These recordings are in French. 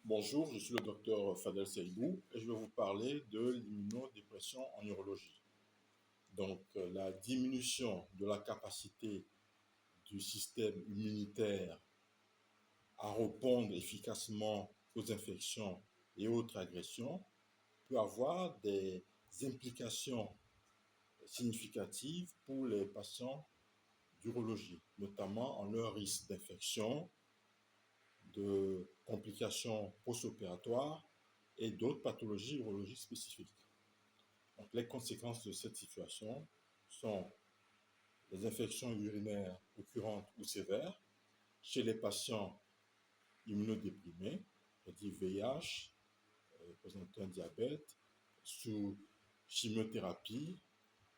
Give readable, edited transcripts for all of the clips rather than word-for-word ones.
Bonjour, je suis le docteur Fadel Seydou et je vais vous parler de l'immunodépression en urologie. La diminution de la capacité du système immunitaire à répondre efficacement aux infections et autres agressions peut avoir des implications significatives pour les patients d'urologie, notamment en leur risque d'infection, de complications post-opératoires et d'autres pathologies urologiques spécifiques. Donc, les conséquences de cette situation sont les infections urinaires récurrentes ou sévères chez les patients immunodéprimés, c'est-à-dire VIH, présentant un diabète, sous chimiothérapie,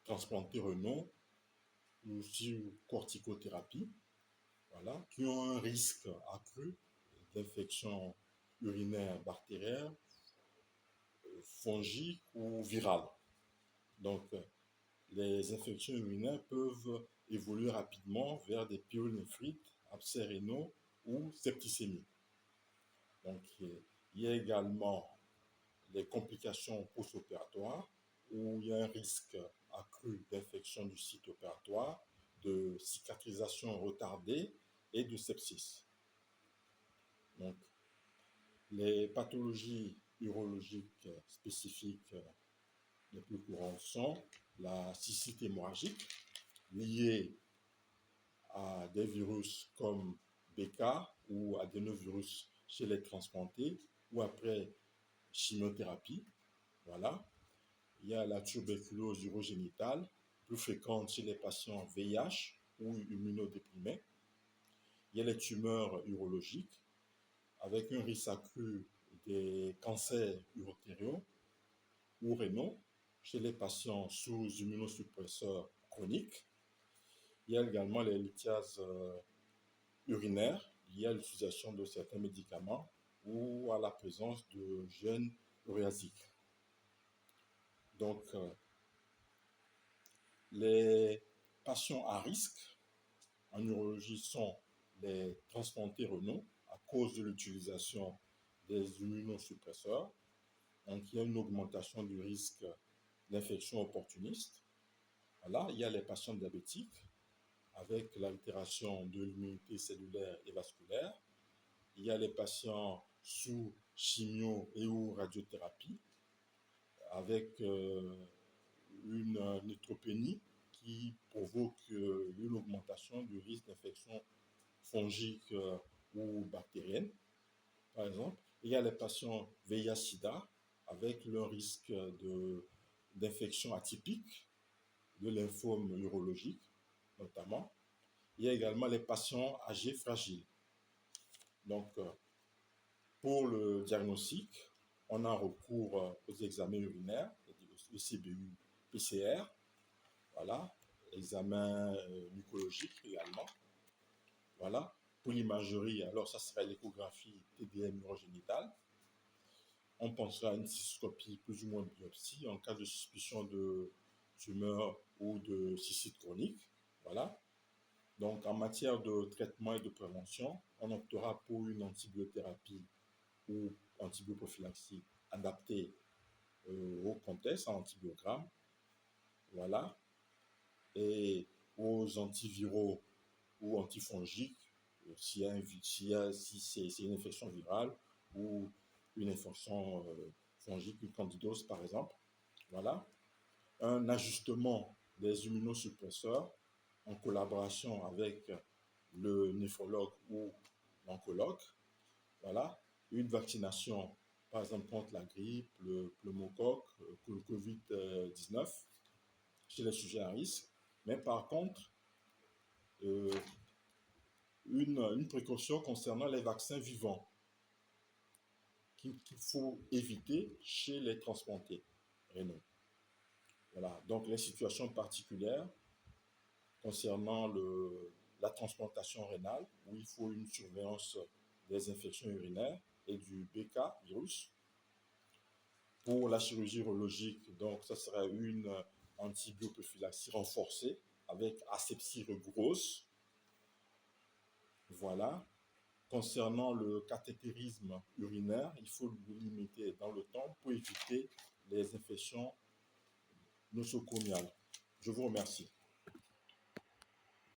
transplantés rénaux ou sous corticothérapie, voilà, qui ont un risque accru d'infection urinaire bactérienne, fongique ou virale. Donc, les infections urinaires peuvent évoluer rapidement vers des pyélonéphrite, abcès rénaux ou septicémie. Donc, il y a également les complications post-opératoires où il y a un risque accru d'infection du site opératoire, de cicatrisation retardée et de sepsis. Donc, les pathologies urologiques spécifiques les plus courantes sont la cystite hémorragique liée à des virus comme BK ou adénovirus chez les transplantés ou après chimiothérapie. Voilà. Il y a la tuberculose urogénitale, plus fréquente chez les patients VIH ou immunodéprimés. Il y a les tumeurs urologiques, avec un risque accru des cancers urotériaux ou rénaux chez les patients sous immunosuppresseurs chroniques. Il y a également les lithiases urinaires liées à l'utilisation de certains médicaments ou à la présence de gènes uréasiques. Donc, les patients à risque en urologie sont les transplantés rénaux à cause de l'utilisation des immunosuppresseurs. Donc, il y a une augmentation du risque d'infection opportuniste. Voilà, il y a les patients diabétiques avec l'altération de l'immunité cellulaire et vasculaire. Il y a les patients sous chimio et ou radiothérapie avec une neutropénie qui provoque une augmentation du risque d'infection fongique ou bactérienne, par exemple. Il y a les patients VIH-Sida avec le risque d'infection atypique, de lymphome urologique notamment. Il y a également les patients âgés fragiles. Donc, pour le diagnostic, on a recours aux examens urinaires, le CBU, PCR, voilà, examen mucologique également. Voilà. Pour l'imagerie, alors ça serait l'échographie TDM urogénitale. On pensera à une cystoscopie plus ou moins de biopsie en cas de suspicion de tumeur ou de cystite chronique. Voilà. Donc, en matière de traitement et de prévention, on optera pour une antibiothérapie ou antibioprophylaxie adaptée au contexte, en antibiogramme. Voilà. Et aux antiviraux ou antifongiques, si c'est une infection virale ou une infection fongique, une candidose par exemple. Voilà. Un ajustement des immunosuppresseurs en collaboration avec le néphrologue ou l'oncologue. Voilà. Une vaccination, par exemple, contre la grippe, le pneumocoque, le Covid-19 chez les sujets à risque. Mais par contre, une précaution concernant les vaccins vivants qu'il faut éviter chez les transplantés rénaux. Voilà. Donc, les situations particulières concernant la transplantation rénale, où il faut une surveillance des infections urinaires et du BK virus. Pour la chirurgie urologique, donc, ça sera une antibioprophylaxie renforcée avec asepsie rigoureuse. Voilà. concernant le cathétérisme urinaire, il faut le limiter dans le temps pour éviter les infections nosocomiales. Je vous remercie.